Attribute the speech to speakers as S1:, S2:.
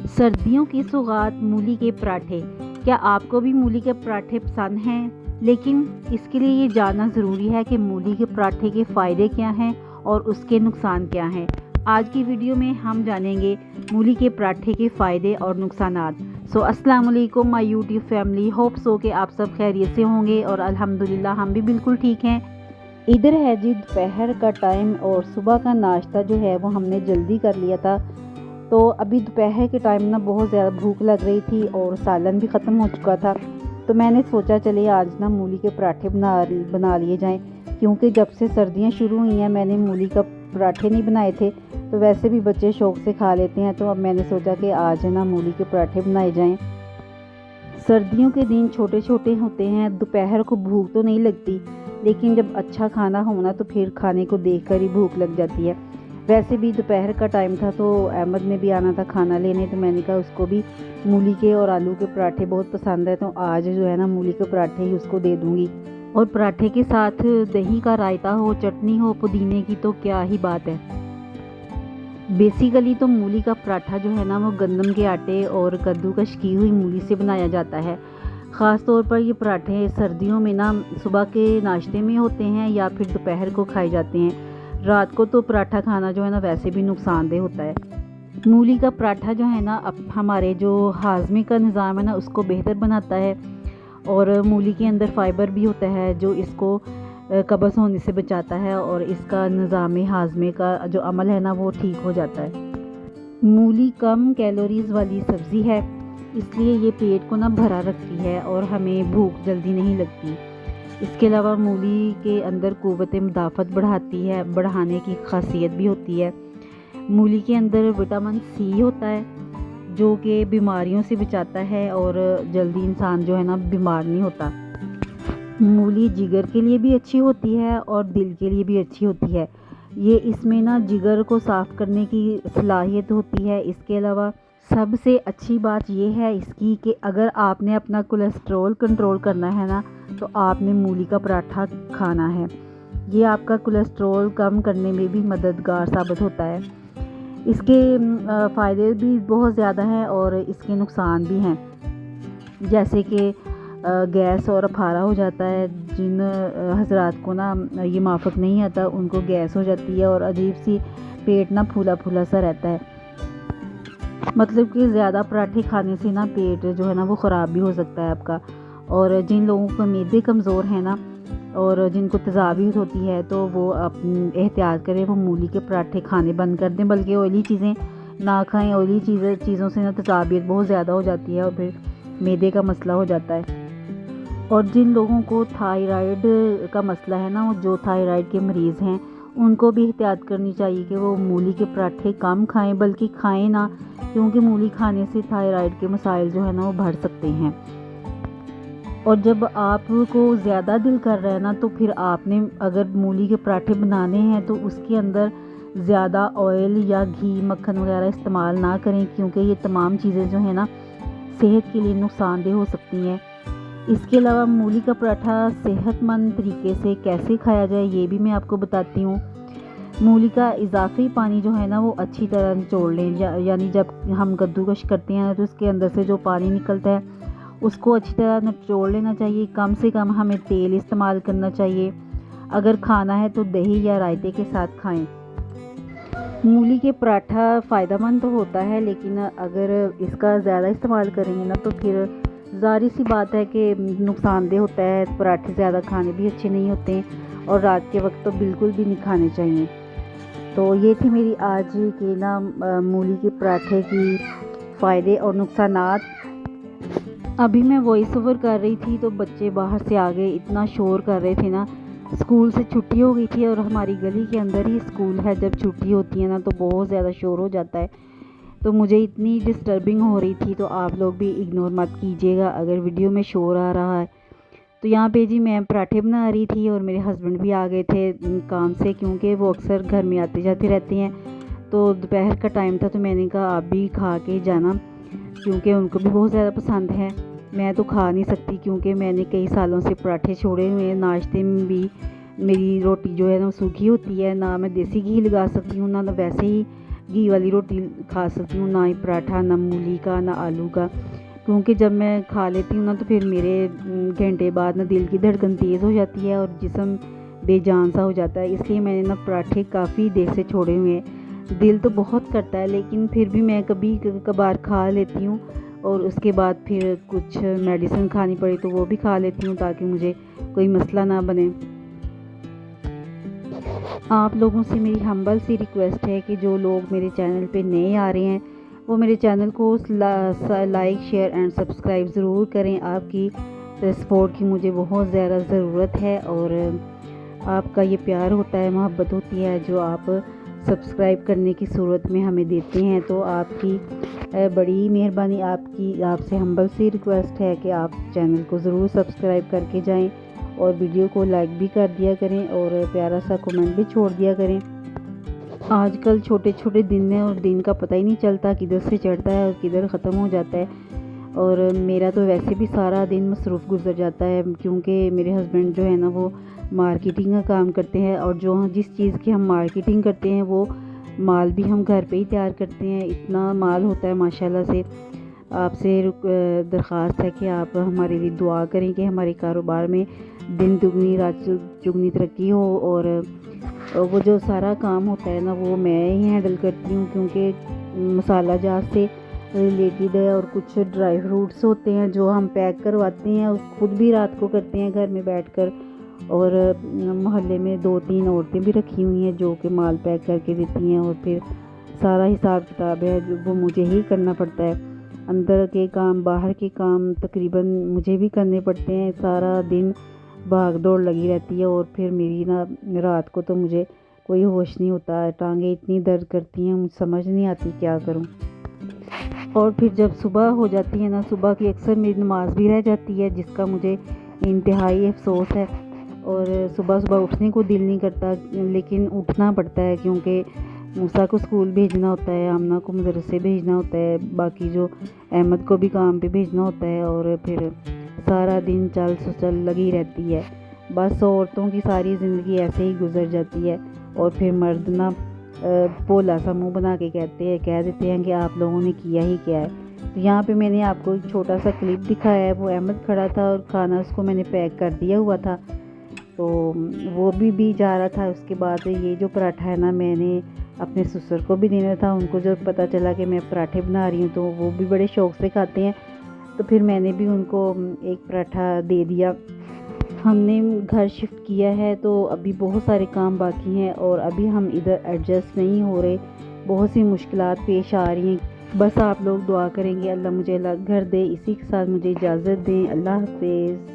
S1: सर्दियों की सौगात मूली के पराठे। क्या आपको भी मूली के पराठे पसंद हैं? लेकिन इसके लिए ये जानना ज़रूरी है कि मूली के पराठे के फ़ायदे क्या हैं और उसके नुकसान क्या हैं। आज की वीडियो में हम जानेंगे मूली के पराठे के फ़ायदे और नुकसानात। अस्सलाम वालेकुम my YouTube family, hope so कि आप सब खैरियत से होंगे और अल्हम्दुलिल्लाह हम भी बिल्कुल ठीक हैं। इधर है जी दोपहर का टाइम और सुबह का नाश्ता जो है वो हमने जल्दी कर लिया था। तो अभी दोपहर के टाइम ना बहुत ज़्यादा भूख लग रही थी और सालन भी ख़त्म हो चुका था। तो मैंने सोचा चलिए आज ना मूली के पराठे बना लिए जाएं, क्योंकि जब से सर्दियां शुरू हुई हैं मैंने मूली का पराठे नहीं बनाए थे। तो वैसे भी बच्चे शौक़ से खा लेते हैं, तो अब मैंने सोचा कि आज ना मूली के पराठे बनाए जाएं। सर्दियों के दिन छोटे छोटे होते हैं, दोपहर को भूख तो नहीं लगती, लेकिन जब अच्छा खाना हो ना तो फिर खाने को देखकर ही भूख लग जाती है। वैसे भी दोपहर का टाइम था तो अहमद ने भी आना था खाना लेने, तो मैंने कहा उसको भी मूली के और आलू के पराठे बहुत पसंद है, तो आज जो है ना मूली के पराठे ही उसको दे दूँगी। और पराठे के साथ दही का रायता हो, चटनी हो पुदीने की, तो क्या ही बात है। बेसिकली तो मूली का पराठा जो है ना वो गंदम के आटे और कद्दूकश की हुई मूली से बनाया जाता है। ख़ास तौर पर ये पराठे सर्दियों में ना सुबह के नाश्ते में होते हैं या फिर दोपहर को खाए जाते हैं। रात को तो पराठा खाना जो है ना वैसे भी नुकसानदेह होता है। मूली का पराठा जो है ना अब हमारे जो हाजमे का निज़ाम है ना उसको बेहतर बनाता है, और मूली के अंदर फ़ाइबर भी होता है जो इसको कब्ज़ होने से बचाता है और इसका निज़ाम हाजमे का जो अमल है ना वो ठीक हो जाता है। मूली कम कैलोरीज़ वाली सब्ज़ी है, इसलिए ये पेट को ना भरा रखती है और हमें भूख जल्दी नहीं लगती। इसके अलावा मूली के अंदर क़ुव्वत मुदाफ़त बढ़ाने की खासियत भी होती है। मूली के अंदर विटामिन सी होता है जो कि बीमारियों से बचाता है और जल्दी इंसान जो है ना बीमार नहीं होता। मूली जिगर के लिए भी अच्छी होती है और दिल के लिए भी अच्छी होती है। ये इसमें ना जिगर को साफ़ करने की सलाहियत होती है। इसके अलावा सबसे अच्छी बात यह है इसकी कि अगर आपने अपना कोलेस्ट्रॉल कंट्रोल करना है ना तो आपने मूली का पराठा खाना है। ये आपका कोलेस्ट्रॉल कम करने में भी मददगार साबित होता है। इसके फ़ायदे भी बहुत ज़्यादा हैं और इसके नुकसान भी हैं, जैसे कि गैस और अफारा हो जाता है। जिन हजरात को ना ये माफ़क नहीं आता उनको गैस हो जाती है और अजीब सी पेट ना फूला फूला सा रहता है। मतलब कि ज़्यादा पराठे खाने से ना पेट जो है ना वो ख़राब भी हो सकता है आपका। और जिन लोगों का मैदे कमज़ोर है ना और जिनको तजावीज़ होती है तो वो एहतियात करें, वो मूली के पराठे खाने बंद कर दें, बल्कि ऑयली चीज़ें ना खाएं। ऑयली चीज़ों से ना तजावीज़ बहुत ज़्यादा हो जाती है और फिर मैदे का मसला हो जाता है। और जिन लोगों को थायराइड का मसला है ना, वो जो थायराइड के मरीज़ हैं उनको भी एहतियात करनी चाहिए कि वो मूली के पराठे कम खाएं, बल्कि खाएं ना, क्योंकि मूली खाने से थायराइड के मसाइल जो है ना वो बढ़ सकते हैं। और जब आपको ज़्यादा दिल कर रहा है ना तो फिर आपने अगर मूली के पराठे बनाने हैं तो उसके अंदर ज़्यादा ऑयल या घी मक्खन वगैरह इस्तेमाल ना करें, क्योंकि ये तमाम चीज़ें जो है ना सेहत के लिए नुकसानदेह हो सकती हैं। इसके अलावा मूली का पराठा सेहतमंद तरीके से कैसे खाया जाए ये भी मैं आपको बताती हूँ। मूली का इजाफी पानी जो है ना वो अच्छी तरह निचोड़ लें, यानी जब हम कद्दूकश करते हैं तो उसके अंदर से जो पानी निकलता है उसको अच्छी तरह निचोड़ लेना चाहिए। कम से कम हमें तेल इस्तेमाल करना चाहिए। अगर खाना है तो दही या रायते के साथ खाएं। मूली के पराठा फ़ायदेमंद तो होता है, लेकिन अगर इसका ज़्यादा इस्तेमाल करेंगे ना तो फिर ज़ाहिर सी बात है कि नुकसानदेह होता है। पराठे ज़्यादा खाने भी अच्छे नहीं होते हैं और रात के वक्त तो बिल्कुल भी नहीं खाने चाहिए। तो ये थी मेरी आज की ना मूली के पराठे की फ़ायदे और नुकसानात। अभी मैं वॉइस ओवर कर रही थी तो बच्चे बाहर से आ गए, इतना शोर कर रहे थे ना। स्कूल से छुट्टी हो गई थी और हमारी गली के अंदर ही स्कूल है। जब छुट्टी होती है ना तो बहुत ज़्यादा शोर हो जाता है, तो मुझे इतनी डिस्टर्बिंग हो रही थी। तो आप लोग भी इग्नोर मत कीजिएगा अगर वीडियो में शोर आ रहा है। तो यहाँ पे जी मैं पराठे बना रही थी और मेरे हस्बैंड भी आ गए थे काम से, क्योंकि वो अक्सर घर में आते जाते रहते हैं। तो दोपहर का टाइम था तो मैंने कहा आप भी खा के जाना, क्योंकि उनको भी बहुत ज़्यादा पसंद है। मैं तो खा नहीं सकती क्योंकि मैंने कई सालों से पराठे छोड़े हुए हैं। नाश्ते में भी मेरी रोटी जो है ना सूखी होती है, ना मैं देसी घी लगा सकती हूँ, ना वैसे ही گھی والی روٹی کھا سکتی ہوں، نہ ہی پراٹھا، نہ مولی کا، نہ آلو کا، کیونکہ جب میں کھا لیتی ہوں نا تو پھر میرے گھنٹے بعد نا دل کی دھڑکن تیز ہو جاتی ہے اور جسم بے جان سا ہو جاتا ہے۔ اس لیے میں نے نا پراٹھے کافی دیر سے چھوڑے ہوئے ہیں۔ دل تو بہت کرتا ہے لیکن پھر بھی میں کبھی کبھار کھا لیتی ہوں، اور اس کے بعد پھر کچھ میڈیسن کھانی پڑی تو وہ بھی کھا لیتی ہوں تاکہ مجھے کوئی مسئلہ نہ بنے۔ آپ لوگوں سے میری ہمبل سی ریکویسٹ ہے کہ جو لوگ میرے چینل پہ نئے آ رہے ہیں وہ میرے چینل کو لائک، شیئر اینڈ سبسکرائب ضرور کریں۔ آپ کی سپورٹ کی مجھے بہت زیادہ ضرورت ہے، اور آپ کا یہ پیار ہوتا ہے، محبت ہوتی ہے جو آپ سبسکرائب کرنے کی صورت میں ہمیں دیتے ہیں، تو آپ کی بڑی مہربانی، آپ سے ہمبل سی ریکویسٹ ہے کہ آپ چینل کو ضرور سبسکرائب کر کے جائیں اور ویڈیو کو لائک بھی کر دیا کریں اور پیارا سا کمنٹ بھی چھوڑ دیا کریں۔ آج کل چھوٹے چھوٹے دن ہیں اور دن کا پتہ ہی نہیں چلتا کدھر سے چڑھتا ہے اور کدھر ختم ہو جاتا ہے، اور میرا تو ویسے بھی سارا دن مصروف گزر جاتا ہے کیونکہ میرے ہسبینڈ جو ہے نا وہ مارکیٹنگ کا کام کرتے ہیں، اور جس چیز کی ہم مارکیٹنگ کرتے ہیں وہ مال بھی ہم گھر پہ ہی تیار کرتے ہیں۔ اتنا مال ہوتا ہے ماشاءاللہ سے۔ آپ سے درخواست ہے کہ آپ ہمارے لیے دعا کریں کہ ہمارے کاروبار میں دن دگنی رات چگنی ترقی ہو، اور وہ جو سارا کام ہوتا ہے نا وہ میں ہی ہینڈل کرتی ہوں، کیونکہ مسالہ جات سے ریلیٹڈ ہے، اور کچھ ڈرائی فروٹس ہوتے ہیں جو ہم پیک کرواتے ہیں اور خود بھی رات کو کرتے ہیں گھر میں بیٹھ کر، اور محلے میں 2-3 عورتیں بھی رکھی ہوئی ہیں جو کہ مال پیک کر کے دیتی ہیں، اور پھر سارا حساب کتاب ہے جو وہ مجھے ہی کرنا پڑتا ہے۔ اندر کے کام باہر کے کام تقریباً مجھے بھی کرنے پڑتے ہیں، سارا دن بھاگ دوڑ لگی رہتی ہے، اور پھر میری نا رات کو تو مجھے کوئی ہوش نہیں ہوتا، ٹانگیں اتنی درد کرتی ہیں، مجھے سمجھ نہیں آتی کیا کروں۔ اور پھر جب صبح ہو جاتی ہے نا، صبح کی اکثر میری نماز بھی رہ جاتی ہے جس کا مجھے انتہائی افسوس ہے، اور صبح صبح اٹھنے کو دل نہیں کرتا لیکن اٹھنا پڑتا ہے کیونکہ موسیٰ کو اسکول بھیجنا ہوتا ہے، آمنہ کو مدرسے بھیجنا ہوتا ہے، باقی جو احمد کو بھی کام پہ بھیجنا ہوتا ہے، اور پھر سارا دن چل سچل لگی رہتی ہے۔ بس عورتوں کی ساری زندگی ایسے ہی گزر جاتی ہے، اور پھر مرد نا بھولا سا منہ بنا کے کہہ دیتے ہیں کہ آپ لوگوں نے کیا ہی کیا ہے۔ تو یہاں پہ میں نے آپ کو ایک چھوٹا سا کلپ دکھایا ہے، وہ احمد کھڑا تھا اور کھانا اس کو میں نے پیک کر دیا ہوا تھا، تو وہ بھی جا رہا تھا۔ اس کے بعد یہ جو پراٹھا ہے نا میں نے اپنے سسر کو بھی دینا تھا، ان کو جب پتہ چلا کہ میں پراٹھے بنا رہی ہوں تو وہ بھی بڑے شوق سے کھاتے ہیں، تو پھر میں نے بھی ان کو ایک پراٹھا دے دیا۔ ہم نے گھر شفٹ کیا ہے تو ابھی بہت سارے کام باقی ہیں، اور ابھی ہم ادھر ایڈجسٹ نہیں ہو رہے، بہت سی مشکلات پیش آ رہی ہیں۔ بس آپ لوگ دعا کریں گے اللہ مجھے گھر دے۔ اسی کے ساتھ مجھے اجازت دیں، اللہ حافظ۔